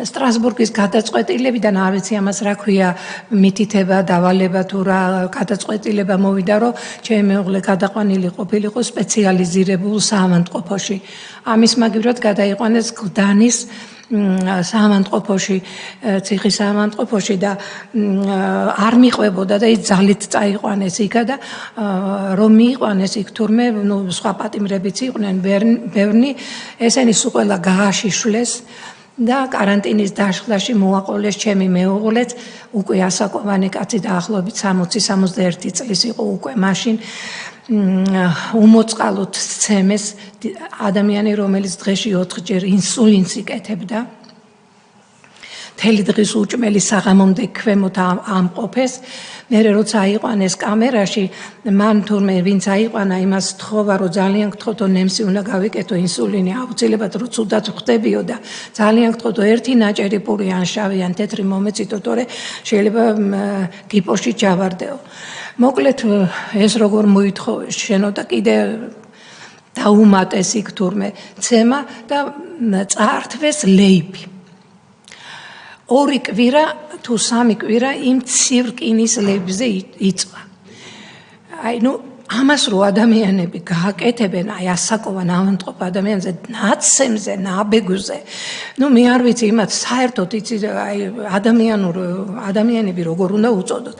სტრასბურგის გადაწყვეტილებიდან არ ვიცი ამას რა ქვია მითითება, დავალება თუ რა გადაწყვეტილება მოვიდა, რომ ჩემი მეუღლე გადაყვანილი ყოფილიყო სპეციალიზირებულ საავადმყოფოში. ამის მაგივრად გადაიყვანეს გლდანის საავადმყოფოში, ციხის საავადმყოფოში და არ მიყვებოდა და ის ძალით წაიყვანეს იქა და რომ მიიყვანეს იქ თურმე, სხვა პატიმრებიც იყვნენ ბევრი, ესენი სულ ყველა გააშიშვლეს და каранტინის დაშლაში მოაყოლეს ჩემი მეუღლეც, უკვე ასაკოვანი კაცი დაახლოებით 60-61 წლის იყო უკვე მაშინ. უმოწყალოდ სცემეს ადამიანი, რომელიც დღეში 4-ჯერ ინსულინს იკეთებდა. მთელი დღის უჭმელი საღამომდე ქვემოთ ამყოფეს. მე როცა აიყვანეს კამერაში, მან თურმე ვინც აიყვანა, იმას თხოვა, რომ ძალიან გთხოვთო ნემსი უნდა გავიკეთო ინსულინი, აუცილებლად რო ცუდად ხვდებიო და ძალიან გთხოვთო ერთი ნაჭერი პური ან შავი ან თეთრი მომეწითო, თორე შეიძლება გიპოში ჯავარდეო. მოკლედ ეს როგორ მოითხოვეს შენოდა კიდე დაუმატეს იქ თურმე ცემა და წაართვეს ლეიფი. 2 კვირა თუ 3 კვირა იმ ცირკინის ლეიბზე იწვა. ამას რო ადამიანები გააკეთებენ, ასაკოვან ავადმყოფ ადამიანზე, ნაცემზე, ნაბეგვზე, მე არ ვიცი იმათ საერთოდ იცი ადამიანები როგორ უნდა უწოდოთ.